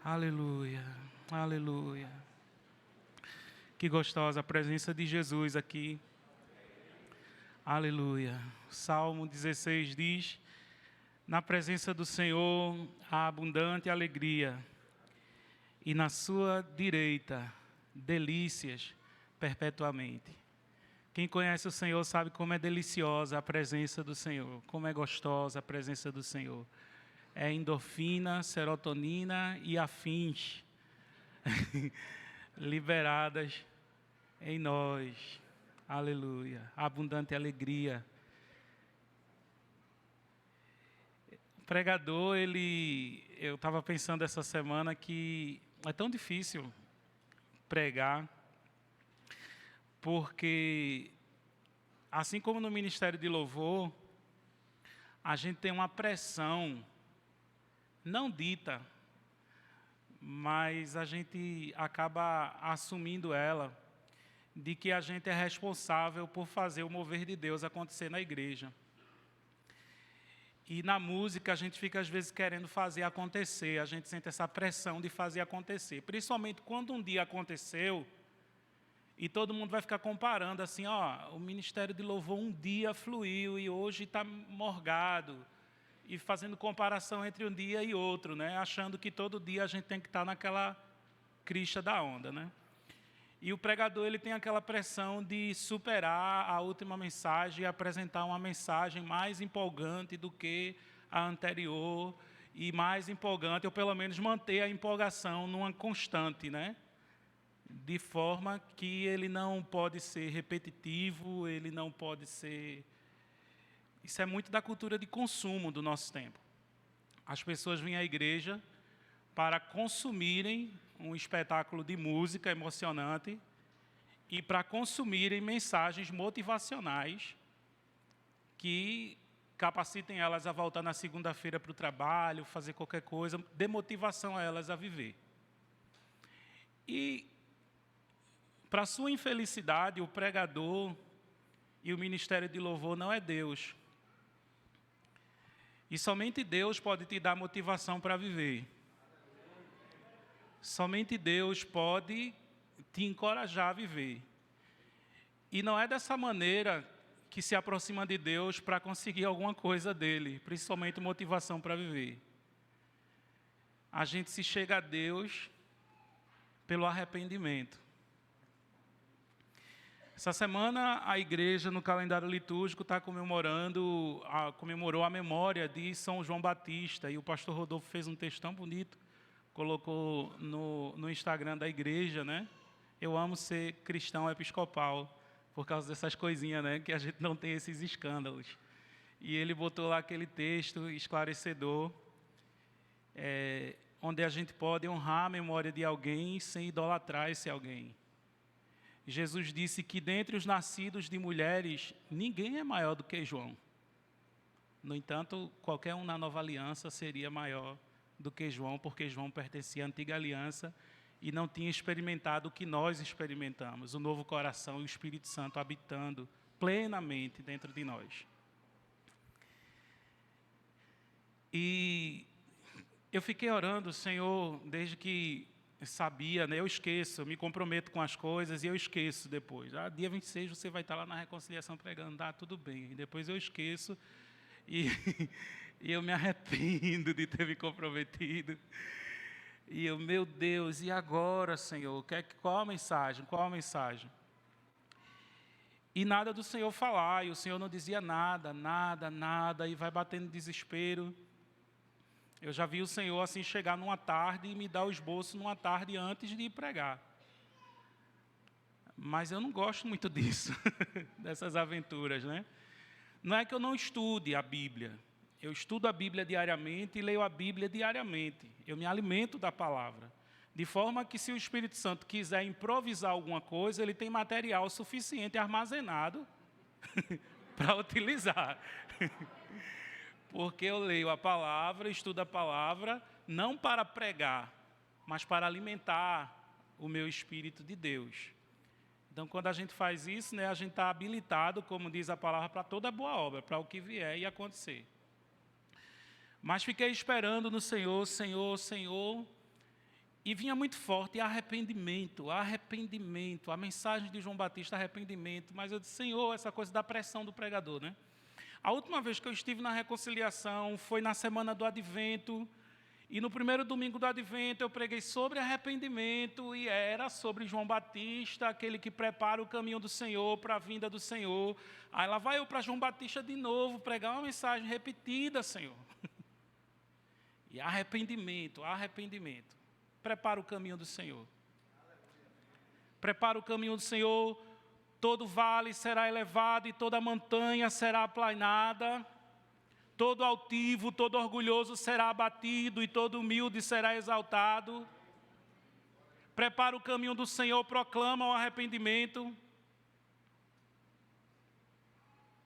Aleluia, aleluia. Que gostosa a presença de Jesus aqui. Aleluia. Salmo 16 diz: na presença do Senhor há abundante alegria, e na sua direita delícias perpetuamente. Quem conhece o Senhor sabe como é deliciosa a presença do Senhor, como é gostosa a presença do Senhor. É endorfina, serotonina e afins liberadas em nós. Aleluia. Abundante alegria. O pregador, eu estava pensando essa semana que é tão difícil pregar, porque assim como no ministério de louvor, a gente tem uma pressão não dita, mas a gente acaba assumindo ela, de que a gente é responsável por fazer o mover de Deus acontecer na igreja. E na música a gente fica às vezes querendo fazer acontecer, a gente sente essa pressão de fazer acontecer, principalmente quando um dia aconteceu, e todo mundo vai ficar comparando assim, ó, o ministério de louvor um dia fluiu e hoje está morgado, e fazendo comparação entre um dia e outro, né? Achando que todo dia a gente tem que estar naquela crista da onda, né? E o pregador ele tem aquela pressão de superar a última mensagem e apresentar uma mensagem mais empolgante do que a anterior, e mais empolgante, ou pelo menos manter a empolgação numa constante, né? De forma que ele não pode ser repetitivo, ele não pode ser... Isso é muito da cultura de consumo do nosso tempo. As pessoas vêm à igreja para consumirem um espetáculo de música emocionante e para consumirem mensagens motivacionais que capacitem elas a voltar na segunda-feira para o trabalho, fazer qualquer coisa, dê motivação a elas a viver. E, para sua infelicidade, o pregador e o ministério de louvor não é Deus. E somente Deus pode te dar motivação para viver. Somente Deus pode te encorajar a viver. E não é dessa maneira que se aproxima de Deus para conseguir alguma coisa dele, principalmente motivação para viver. A gente se chega a Deus pelo arrependimento. Essa semana, a igreja, no calendário litúrgico, comemorou a memória de São João Batista. E o pastor Rodolfo fez um texto tão bonito, colocou no Instagram da igreja, né? Eu amo ser cristão episcopal, por causa dessas coisinhas, né? Que a gente não tem esses escândalos. E ele botou lá aquele texto esclarecedor, onde a gente pode honrar a memória de alguém sem idolatrar esse alguém. Jesus disse que dentre os nascidos de mulheres, ninguém é maior do que João. No entanto, qualquer um na nova aliança seria maior do que João, porque João pertencia à antiga aliança e não tinha experimentado o que nós experimentamos, o novo coração e o Espírito Santo habitando plenamente dentro de nós. E eu fiquei orando, Senhor, desde que sabia, né? Eu esqueço, eu me comprometo com as coisas e eu esqueço depois. Dia 26 você vai estar lá na reconciliação pregando, tudo bem. E depois eu esqueço e, e eu me arrependo de ter me comprometido. E eu, meu Deus, e agora, Senhor? Qual a mensagem? Qual a mensagem? E nada do Senhor falar, e o Senhor não dizia nada, e vai batendo desespero. Eu já vi o Senhor assim chegar numa tarde e me dar o esboço numa tarde antes de ir pregar. Mas eu não gosto muito disso, dessas aventuras, né? Não é que eu não estude a Bíblia. Eu estudo a Bíblia diariamente e leio a Bíblia diariamente. Eu me alimento da palavra. De forma que se o Espírito Santo quiser improvisar alguma coisa, ele tem material suficiente armazenado para utilizar. Porque eu leio a palavra, estudo a palavra, não para pregar, mas para alimentar o meu espírito de Deus. Então, quando a gente faz isso, né, a gente está habilitado, como diz a palavra, para toda boa obra, para o que vier e acontecer. Mas fiquei esperando no Senhor, Senhor, Senhor, E vinha muito forte, arrependimento, arrependimento. A mensagem de João Batista, arrependimento. Mas eu disse, Senhor, essa coisa da pressão do pregador, né? A última vez que eu estive na reconciliação foi na semana do Advento. E no primeiro domingo do Advento eu preguei sobre arrependimento. E era sobre João Batista, aquele que prepara o caminho do Senhor para a vinda do Senhor. Aí lá vai eu para João Batista de novo, pregar uma mensagem repetida, Senhor. E arrependimento, arrependimento. Prepara o caminho do Senhor. Prepara o caminho do Senhor, todo vale será elevado e toda montanha será aplanada. Todo altivo, todo orgulhoso será abatido e todo humilde será exaltado. Prepara o caminho do Senhor, proclama o arrependimento.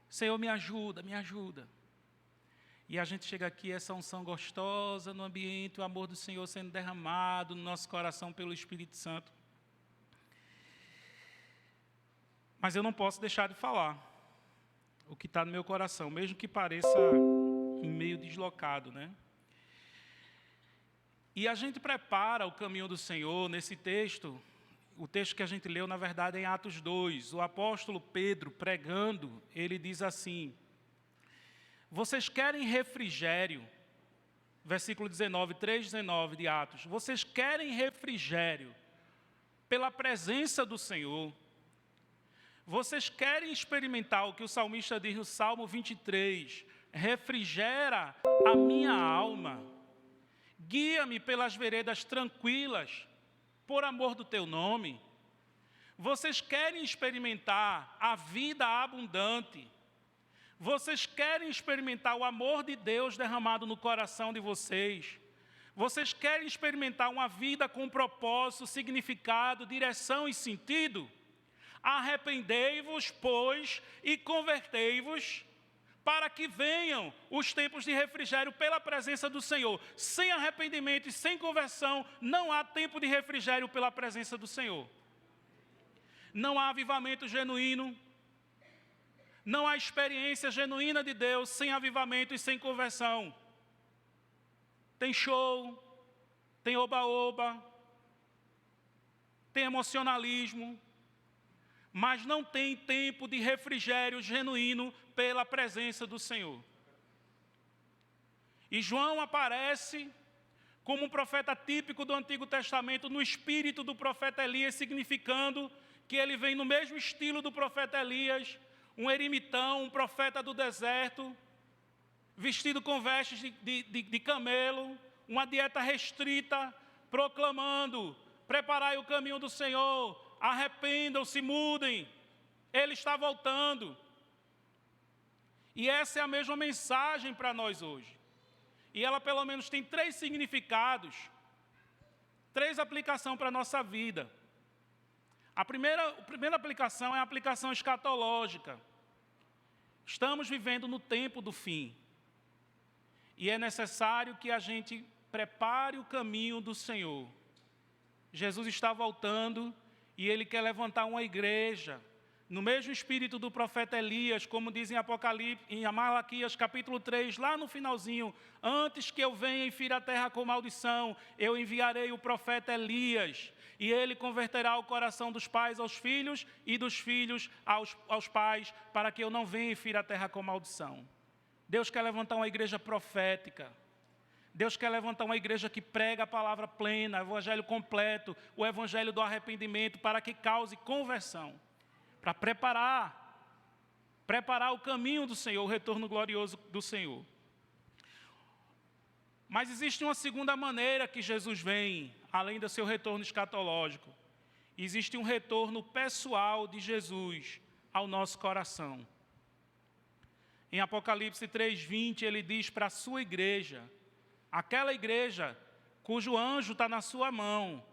Senhor, me ajuda, me ajuda. E a gente chega aqui, essa unção gostosa no ambiente, o amor do Senhor sendo derramado no nosso coração pelo Espírito Santo. Mas eu não posso deixar de falar o que está no meu coração, mesmo que pareça meio deslocado, né? E a gente prepara o caminho do Senhor nesse texto. O texto que a gente leu, na verdade, é em Atos 2. O apóstolo Pedro, pregando, ele diz assim: vocês querem refrigério, versículo 19, 3:19 de Atos. Vocês querem refrigério pela presença do Senhor. Vocês querem experimentar o que o salmista diz no Salmo 23. Refrigera a minha alma. Guia-me pelas veredas tranquilas, por amor do teu nome. Vocês querem experimentar a vida abundante. Vocês querem experimentar o amor de Deus derramado no coração de vocês. Vocês querem experimentar uma vida com propósito, significado, direção e sentido? Arrependei-vos, pois, e convertei-vos, para que venham os tempos de refrigério pela presença do Senhor. Sem arrependimento e sem conversão, não há tempo de refrigério pela presença do Senhor. Não há avivamento genuíno. Não há experiência genuína de Deus sem avivamento e sem conversão. Tem show, tem oba-oba, tem emocionalismo, mas não tem tempo de refrigério genuíno pela presença do Senhor. E João aparece como um profeta típico do Antigo Testamento, no espírito do profeta Elias, significando que ele vem no mesmo estilo do profeta Elias, um eremitão, um profeta do deserto, vestido com vestes de camelo, uma dieta restrita, proclamando: preparai o caminho do Senhor, arrependam-se, mudem, Ele está voltando. E essa é a mesma mensagem para nós hoje. E ela pelo menos tem 3 significados, 3 aplicações para a nossa vida. A primeira aplicação é a aplicação escatológica. Estamos vivendo no tempo do fim. E é necessário que a gente prepare o caminho do Senhor. Jesus está voltando e Ele quer levantar uma igreja, no mesmo espírito do profeta Elias, como diz em Apocalipse, em Malaquias capítulo 3, lá no finalzinho: antes que eu venha e fira a terra com maldição, eu enviarei o profeta Elias, e ele converterá o coração dos pais aos filhos e dos filhos aos pais, para que eu não venha e fira a terra com maldição. Deus quer levantar uma igreja profética. Deus quer levantar uma igreja que prega a palavra plena, o evangelho completo, o evangelho do arrependimento, para que cause conversão. Para preparar o caminho do Senhor, o retorno glorioso do Senhor. Mas existe uma segunda maneira que Jesus vem, além do seu retorno escatológico. Existe um retorno pessoal de Jesus ao nosso coração. Em Apocalipse 3:20, ele diz para a sua igreja, aquela igreja cujo anjo está na sua mão,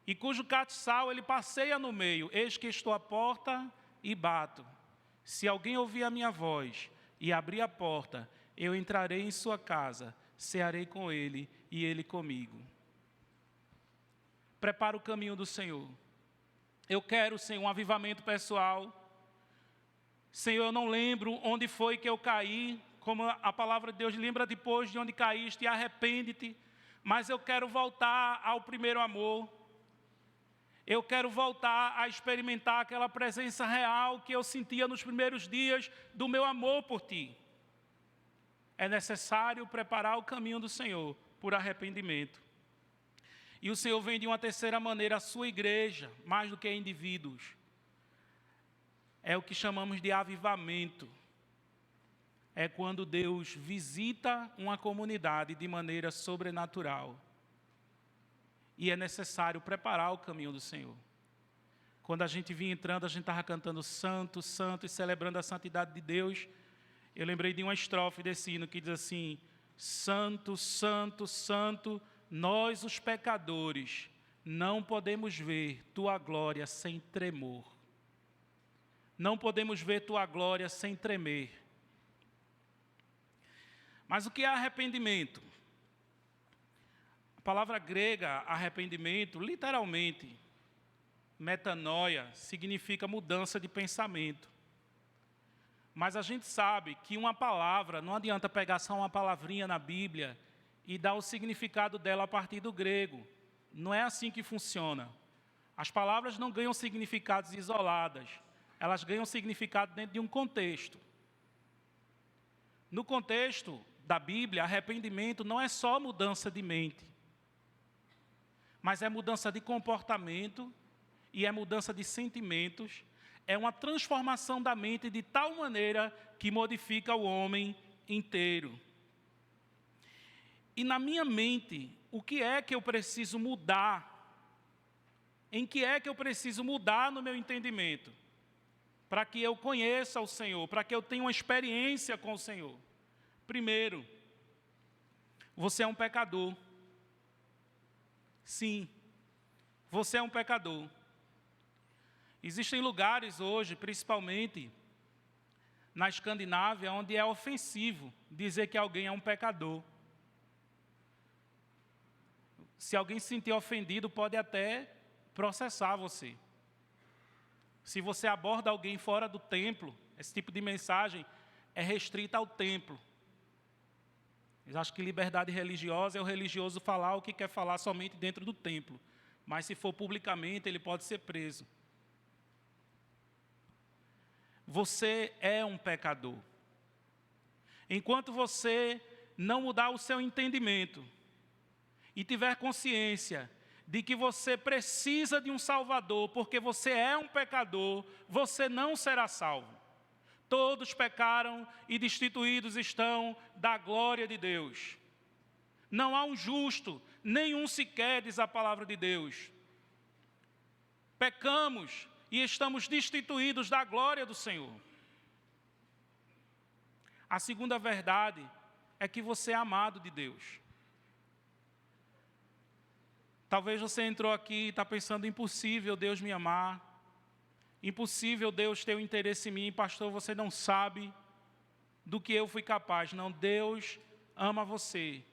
e cujo castiçal ele passeia no meio: eis que estou à porta e bato. Se alguém ouvir a minha voz e abrir a porta, eu entrarei em sua casa, cearei com ele e ele comigo. Prepara o caminho do Senhor. Eu quero, Senhor, um avivamento pessoal. Senhor, eu não lembro onde foi que eu caí, como a palavra de Deus: lembra depois de onde caíste e arrepende-te. mas eu quero voltar ao primeiro amor. Eu quero voltar a experimentar aquela presença real que eu sentia nos primeiros dias do meu amor por ti. É necessário preparar o caminho do Senhor por arrependimento. E o Senhor vem de uma terceira maneira a sua igreja, mais do que indivíduos. É o que chamamos de avivamento. É quando Deus visita uma comunidade de maneira sobrenatural. E é necessário preparar o caminho do Senhor. Quando a gente vinha entrando, a gente estava cantando Santo, Santo e celebrando a santidade de Deus. Eu lembrei de uma estrofe desse hino que diz assim: Santo, Santo, Santo, nós os pecadores não podemos ver tua glória sem tremor. Não podemos ver tua glória sem tremer. Mas o que é arrependimento? A palavra grega arrependimento, literalmente, metanoia, significa mudança de pensamento. Mas a gente sabe que uma palavra, não adianta pegar só uma palavrinha na Bíblia e dar o significado dela a partir do grego. Não é assim que funciona. As palavras não ganham significados isoladas. Elas ganham significado dentro de um contexto. No contexto da Bíblia, arrependimento não é só mudança de mente, mas é mudança de comportamento e é mudança de sentimentos. É uma transformação da mente de tal maneira que modifica o homem inteiro. E na minha mente, o que é que eu preciso mudar? Em que é que eu preciso mudar no meu entendimento? Para que eu conheça o Senhor, para que eu tenha uma experiência com o Senhor. Primeiro, você é um pecador. Sim, você é um pecador. Existem lugares hoje, principalmente na Escandinávia, onde é ofensivo dizer que alguém é um pecador. Se alguém se sentir ofendido, pode até processar você. Se você aborda alguém fora do templo, esse tipo de mensagem é restrita ao templo. Eles acham que liberdade religiosa é o religioso falar o que quer falar somente dentro do templo. Mas se for publicamente, ele pode ser preso. Você é um pecador. Enquanto você não mudar o seu entendimento e tiver consciência de que você precisa de um Salvador, porque você é um pecador, você não será salvo. Todos pecaram e destituídos estão da glória de Deus. Não há um justo, nenhum sequer, diz a palavra de Deus. Pecamos e estamos destituídos da glória do Senhor. A segunda verdade é que você é amado de Deus. Talvez você entrou aqui e está pensando, impossível Deus me amar. Impossível Deus ter um interesse em mim. Pastor, você não sabe do que eu fui capaz. Não, Deus ama você.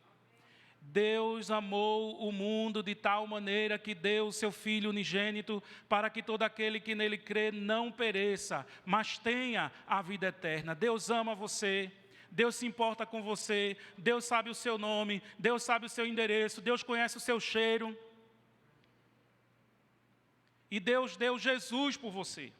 Deus amou o mundo de tal maneira que deu o seu Filho unigênito para que todo aquele que nele crê não pereça, mas tenha a vida eterna. Deus ama você, Deus se importa com você, Deus sabe o seu nome, Deus sabe o seu endereço, Deus conhece o seu cheiro. E Deus deu Jesus por você.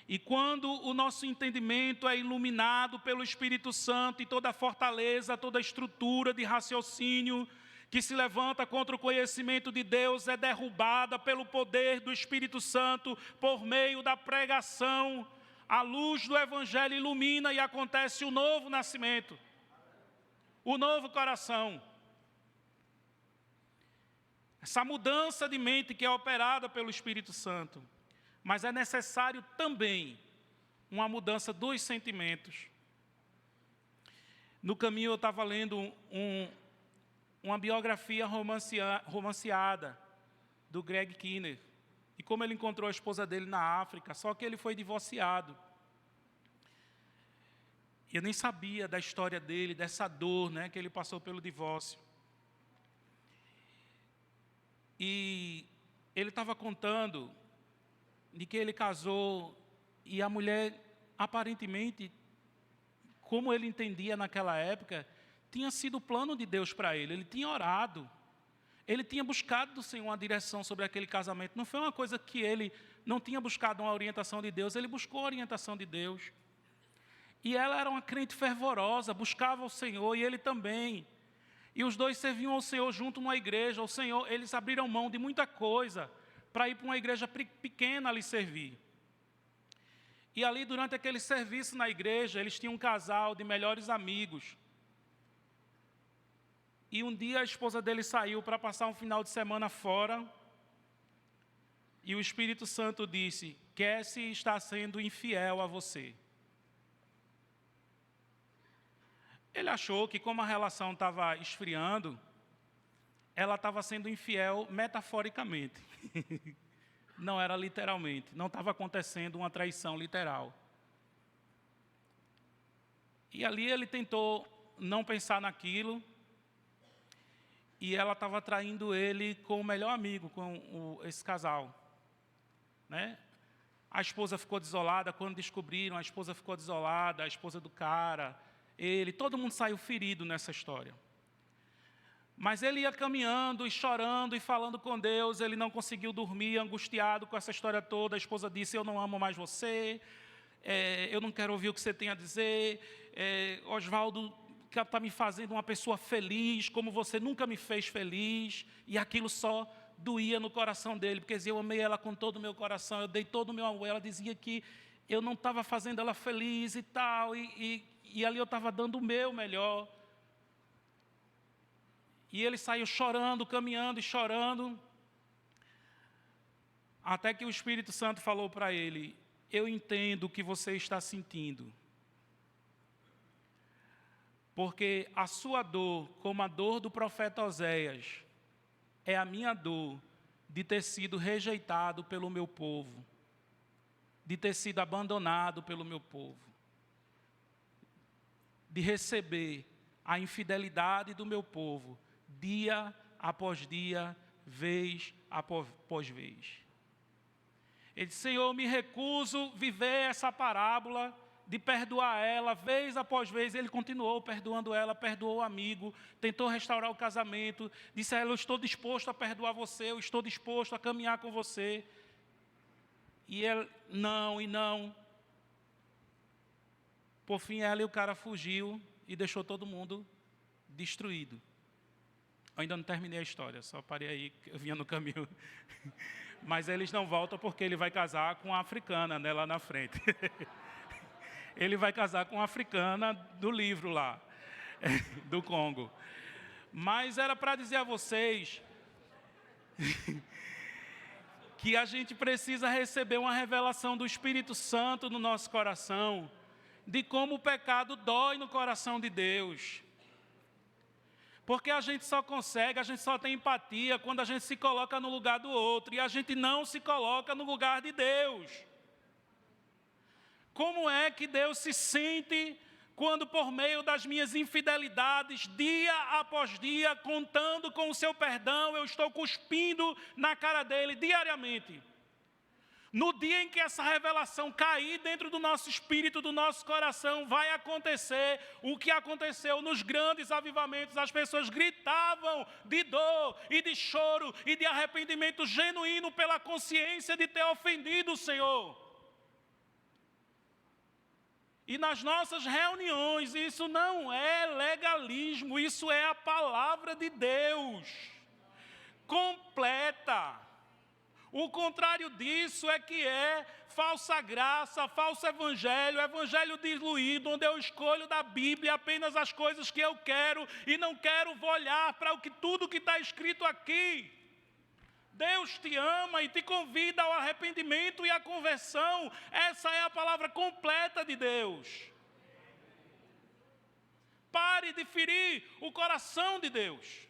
E quando o nosso entendimento é iluminado pelo Espírito Santo e toda a fortaleza, toda a estrutura de raciocínio que se levanta contra o conhecimento de Deus é derrubada pelo poder do Espírito Santo por meio da pregação, a luz do Evangelho ilumina e acontece o novo nascimento, o novo coração. Essa mudança de mente que é operada pelo Espírito Santo. Mas é necessário também uma mudança dos sentimentos. No caminho eu estava lendo uma biografia romanceada do Greg Kinnear. E como ele encontrou a esposa dele na África, só que ele foi divorciado. Eu nem sabia da história dele, dessa dor, né, que ele passou pelo divórcio. E ele estava contando de que ele casou e a mulher, aparentemente, como ele entendia naquela época, tinha sido o plano de Deus para ele. Ele tinha orado. Ele tinha buscado do Senhor uma direção sobre aquele casamento. Não foi uma coisa que ele não tinha buscado uma orientação de Deus. Ele buscou a orientação de Deus. E ela era uma crente fervorosa, buscava o Senhor, e ele também. E os dois serviam ao Senhor junto numa igreja. O Senhor, eles abriram mão de muita coisa para ir para uma igreja pequena ali servir. E ali, durante aquele serviço na igreja, eles tinham um casal de melhores amigos. E um dia a esposa dele saiu para passar um final de semana fora. E o Espírito Santo disse: Cassie está sendo infiel a você. Ele achou que, como a relação estava esfriando, ela estava sendo infiel metaforicamente. Não era literalmente, não estava acontecendo uma traição literal. E ali ele tentou não pensar naquilo, e ela estava traindo ele com o melhor amigo, com esse casal. Né? A esposa ficou desolada, quando descobriram, a esposa ficou desolada, a esposa do cara, todo mundo saiu ferido nessa história. Mas ele ia caminhando e chorando e falando com Deus, ele não conseguiu dormir, angustiado com essa história toda. A esposa disse: eu não amo mais você, eu não quero ouvir o que você tem a dizer, Oswaldo está me fazendo uma pessoa feliz, como você nunca me fez feliz. E aquilo só doía no coração dele, porque dizia: eu amei ela com todo o meu coração, eu dei todo o meu amor. Ela dizia que eu não estava fazendo ela feliz e tal, e ali eu estava dando o meu melhor. E ele saiu chorando, caminhando e chorando, até que o Espírito Santo falou para ele: eu entendo o que você está sentindo, porque a sua dor, como a dor do profeta Oséias, é a minha dor de ter sido rejeitado pelo meu povo, de ter sido abandonado pelo meu povo, de receber a infidelidade do meu povo, dia após dia, vez após vez. Ele disse: Senhor, eu me recuso a viver essa parábola de perdoar ela, vez após vez. Ele continuou perdoando ela, perdoou o amigo, tentou restaurar o casamento, disse a ela: eu estou disposto a perdoar você, eu estou disposto a caminhar com você. E ele, não, e não. Por fim, ela e o cara fugiu e deixou todo mundo destruído. Eu ainda não terminei a história, só parei aí, eu vinha no caminho. Mas eles não voltam porque ele vai casar com uma africana, né, lá na frente. Ele vai casar com uma africana do livro lá, do Congo. Mas era para dizer a vocês que a gente precisa receber uma revelação do Espírito Santo no nosso coração, de como o pecado dói no coração de Deus. Porque a gente só tem empatia quando a gente se coloca no lugar do outro, e a gente não se coloca no lugar de Deus. Como é que Deus se sente quando, por meio das minhas infidelidades, dia após dia, contando com o seu perdão, eu estou cuspindo na cara dele diariamente? No dia em que essa revelação cair dentro do nosso espírito, do nosso coração, vai acontecer o que aconteceu nos grandes avivamentos. As pessoas gritavam de dor e de choro e de arrependimento genuíno pela consciência de ter ofendido o Senhor. E nas nossas reuniões, isso não é legalismo, isso é a palavra de Deus completa. O contrário disso é que é falsa graça, falso evangelho, evangelho diluído, onde eu escolho da Bíblia apenas as coisas que eu quero e não quero olhar para tudo que está escrito aqui. Deus te ama e te convida ao arrependimento e à conversão. Essa é a palavra completa de Deus. Pare de ferir o coração de Deus.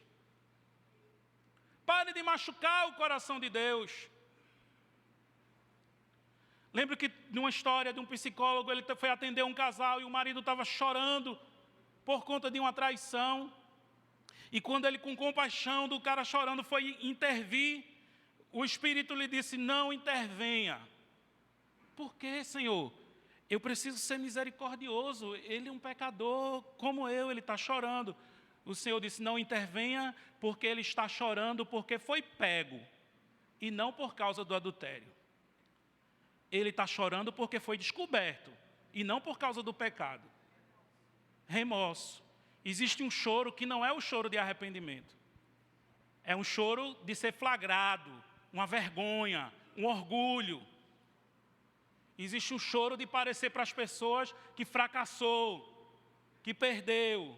Pare de machucar o coração de Deus. Lembro que de uma história de um psicólogo, ele foi atender um casal e o marido estava chorando por conta de uma traição. E quando ele, com compaixão do cara chorando, foi intervir, o Espírito lhe disse: não intervenha. Por quê, Senhor? Eu preciso ser misericordioso. Ele é um pecador como eu, ele está chorando. O Senhor disse, não intervenha porque ele está chorando porque foi pego e não por causa do adultério. Ele está chorando porque foi descoberto e não por causa do pecado. Remorso. Existe um choro que não é o choro de arrependimento. É um choro de ser flagrado, uma vergonha, um orgulho. Existe um choro de parecer para as pessoas que fracassou, que perdeu,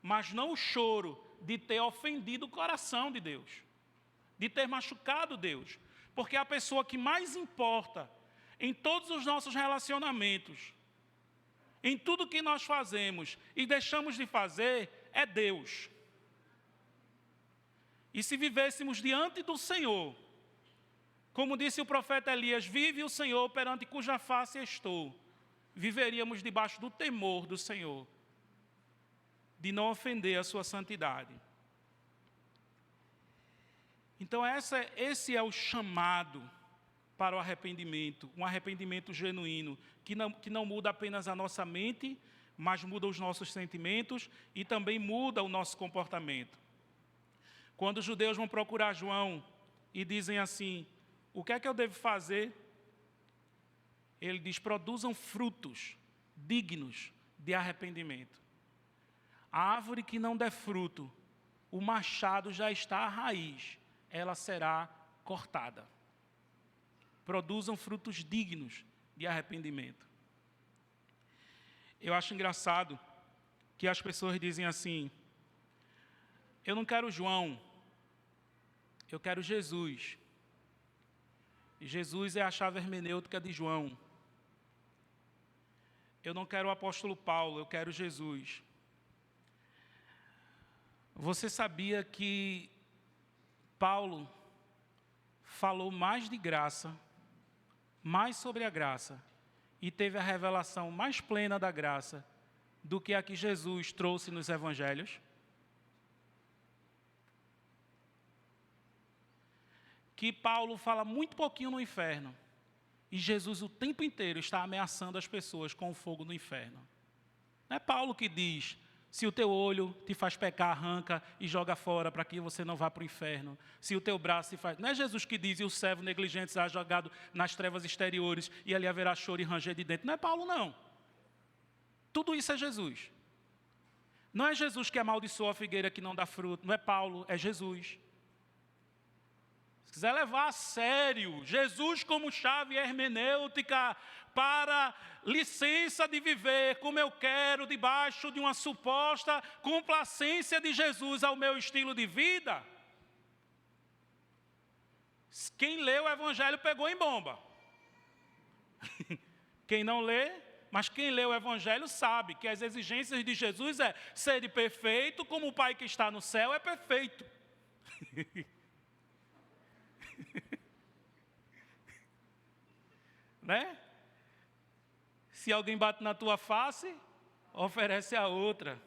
mas não o choro de ter ofendido o coração de Deus, de ter machucado Deus. Porque a pessoa que mais importa em todos os nossos relacionamentos, em tudo que nós fazemos e deixamos de fazer, é Deus. E se vivêssemos diante do Senhor, como disse o profeta Elias, vive o Senhor perante cuja face estou, viveríamos debaixo do temor do Senhor, de não ofender a sua santidade. Então esse é o chamado para o arrependimento, um arrependimento genuíno, que não muda apenas a nossa mente, mas muda os nossos sentimentos e também muda o nosso comportamento. Quando os judeus vão procurar João e dizem assim, o que é que eu devo fazer? Ele diz, produzam frutos dignos de arrependimento. A árvore que não der fruto, o machado já está à raiz, ela será cortada. Produzam frutos dignos de arrependimento. Eu acho engraçado que as pessoas dizem assim, eu não quero João, eu quero Jesus. E Jesus é a chave hermenêutica de João. Eu não quero o apóstolo Paulo, eu quero Jesus. Você sabia que Paulo falou mais de graça, mais sobre a graça, e teve a revelação mais plena da graça do que a que Jesus trouxe nos evangelhos? Que Paulo fala muito pouquinho no inferno, e Jesus o tempo inteiro está ameaçando as pessoas com o fogo no inferno. Não é Paulo que diz, se o teu olho te faz pecar, arranca e joga fora para que você não vá para o inferno. Se o teu braço te faz... Não é Jesus que diz, e o servo negligente será jogado nas trevas exteriores e ali haverá choro e ranger de dentro. Não é Paulo, não. Tudo isso é Jesus. Não é Jesus que amaldiçoa a figueira que não dá fruto. Não é Paulo, é Jesus. Se quiser levar a sério Jesus como chave hermenêutica para licença de viver como eu quero, debaixo de uma suposta complacência de Jesus ao meu estilo de vida, quem lê o Evangelho pegou em bomba. Quem não lê, mas quem lê o Evangelho sabe que as exigências de Jesus é ser perfeito como o Pai que está no céu é perfeito. Né? Se alguém bate na tua face, oferece a outra.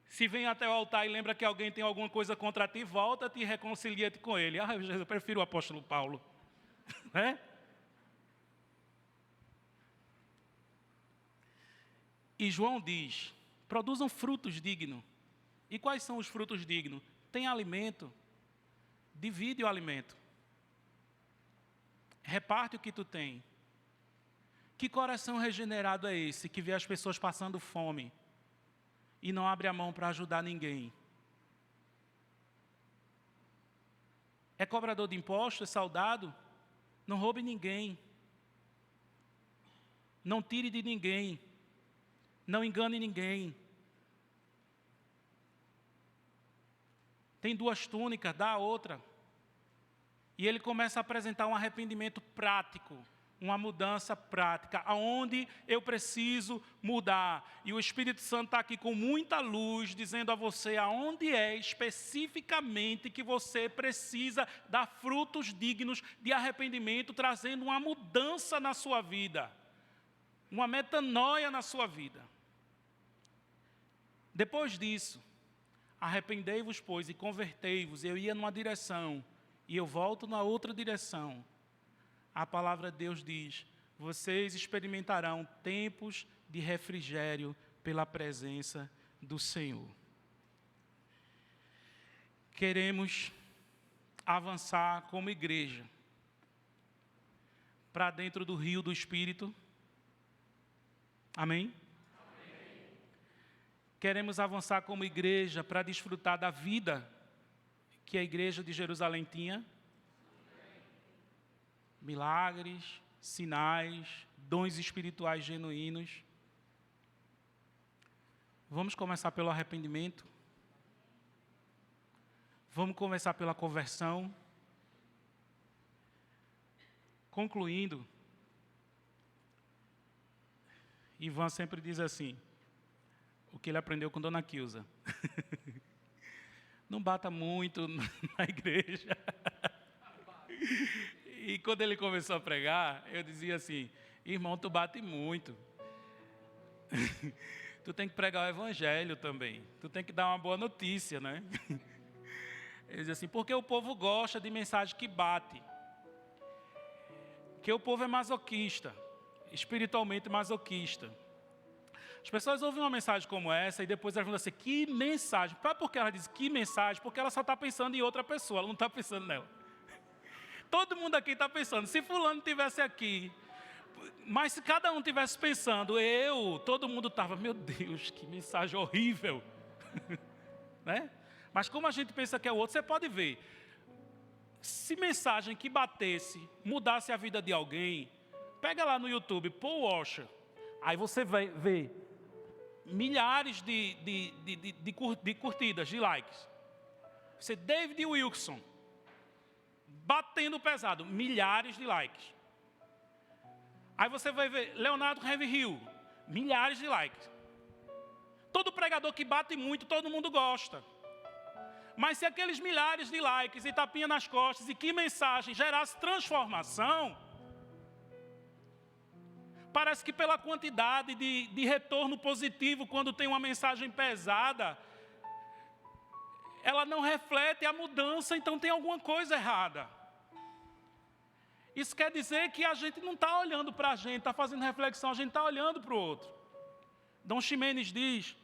Se vem até o altar e lembra que alguém tem alguma coisa contra ti, volta-te e reconcilia-te com ele. Ah, eu prefiro o apóstolo Paulo. Né? E João diz, produzam frutos dignos. E quais são os frutos dignos? Tem alimento, divide o alimento. Reparte o que tu tem. Que coração regenerado é esse que vê as pessoas passando fome e não abre a mão para ajudar ninguém? É cobrador de impostos, é soldado? Não roube ninguém. Não tire de ninguém. Não engane ninguém. Tem 2 túnicas, dá a outra. E ele começa a apresentar um arrependimento prático, uma mudança prática, aonde eu preciso mudar. E o Espírito Santo está aqui com muita luz, dizendo a você aonde é especificamente que você precisa dar frutos dignos de arrependimento, trazendo uma mudança na sua vida, uma metanoia na sua vida. Depois disso, arrependei-vos, pois, e convertei-vos. Eu ia numa direção, e eu volto na outra direção. A palavra de Deus diz, vocês experimentarão tempos de refrigério pela presença do Senhor. queremos avançar como igreja para dentro do rio do Espírito. Amém? Queremos avançar como igreja para desfrutar da vida que a igreja de Jerusalém tinha. Milagres, sinais, dons espirituais genuínos. Vamos começar pelo arrependimento. Vamos começar pela conversão. Concluindo, Ivan sempre diz assim, o que ele aprendeu com Dona Quilza. Não bata muito na igreja. E quando ele começou a pregar, eu dizia assim, irmão, tu bate muito. Tu tem que pregar o evangelho também. Tu tem que dar uma boa notícia, né? Ele dizia assim, porque o povo gosta de mensagem que bate. Que o povo é masoquista, espiritualmente masoquista. As pessoas ouvem uma mensagem como essa e depois elas vão dizer assim, que mensagem? Por que ela diz que mensagem? Porque ela só está pensando em outra pessoa, ela não está pensando nela. Todo mundo aqui está pensando, se fulano estivesse aqui, mas se cada um estivesse pensando, todo mundo estava, meu Deus, que mensagem horrível. Né? Mas como a gente pensa que é o outro, você pode ver, se mensagem que batesse, mudasse a vida de alguém, pega lá no YouTube, Paul Washer, aí você vai ver milhares de curtidas, de likes. Você, David Wilson, batendo pesado, milhares de likes. Aí você vai ver Leonardo Ravenhill, milhares de likes. Todo pregador que bate muito, todo mundo gosta. Mas se aqueles milhares de likes e tapinha nas costas e que mensagem gerasse transformação, parece que pela quantidade de retorno positivo quando tem uma mensagem pesada, ela não reflete a mudança, então tem alguma coisa errada. Isso quer dizer que a gente não está olhando para a gente, está fazendo reflexão, a gente está olhando para o outro. Dom Ximenes diz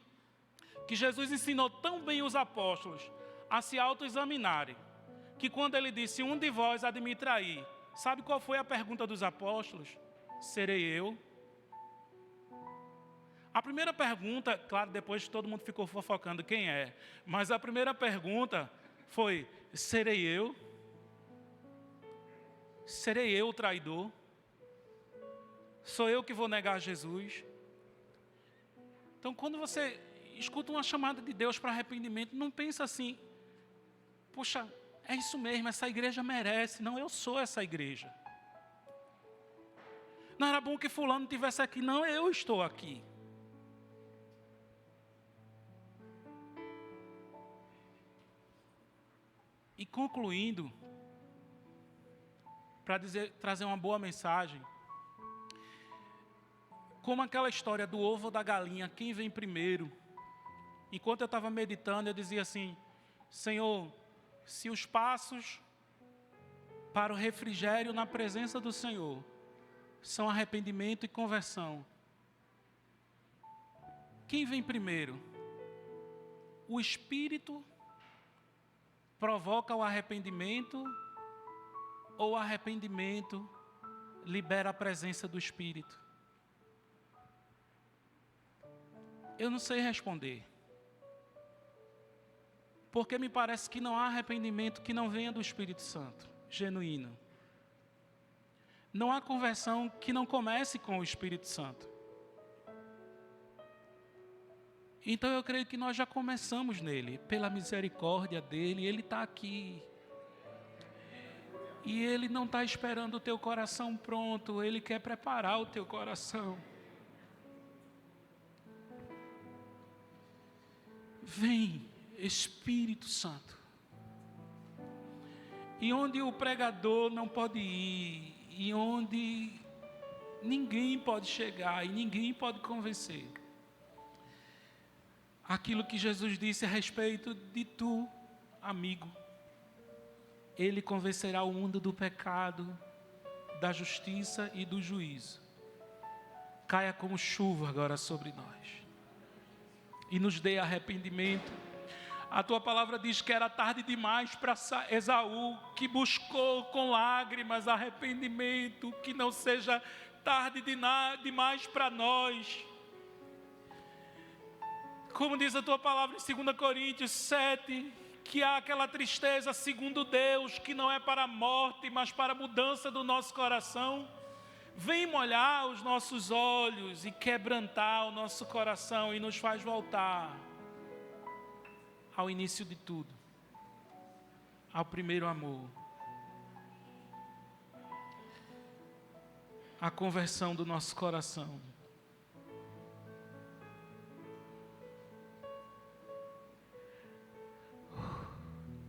que Jesus ensinou tão bem os apóstolos a se autoexaminarem, que quando ele disse, um de vós há de me trair, sabe qual foi a pergunta dos apóstolos? Serei eu? A primeira pergunta, claro, depois todo mundo ficou fofocando quem é, mas a primeira pergunta foi, serei eu? Serei eu o traidor? Sou eu que vou negar Jesus? Então, quando você escuta uma chamada de Deus para arrependimento, não pensa assim, poxa, é isso mesmo, essa igreja merece. Não, eu sou essa igreja. Não era bom que fulano estivesse aqui. Não, eu estou aqui. E concluindo, para trazer uma boa mensagem, como aquela história do ovo ou da galinha, quem vem primeiro? Enquanto eu estava meditando, eu dizia assim, Senhor, se os passos para o refrigério na presença do Senhor são arrependimento e conversão, quem vem primeiro? O Espírito provoca o arrependimento ou o arrependimento libera a presença do Espírito? Eu não sei responder. Porque me parece que não há arrependimento que não venha do Espírito Santo, genuíno. Não há conversão que não comece com o Espírito Santo. Então eu creio que nós já começamos nele, pela misericórdia dele, ele está aqui. E ele não está esperando o teu coração pronto, ele quer preparar o teu coração. Vem, Espírito Santo. E onde o pregador não pode ir, e onde ninguém pode chegar, e ninguém pode convencer. Aquilo que Jesus disse a respeito de tu, amigo. Ele convencerá o mundo do pecado, da justiça e do juízo. Caia como chuva agora sobre nós. E nos dê arrependimento. A tua palavra diz que era tarde demais para Esaú, que buscou com lágrimas arrependimento, que não seja tarde demais para nós. Como diz a tua palavra em 2 Coríntios 7, que há aquela tristeza segundo Deus, que não é para a morte, mas para a mudança do nosso coração. Vem molhar os nossos olhos e quebrantar o nosso coração e nos faz voltar ao início de tudo, ao primeiro amor, a conversão do nosso coração.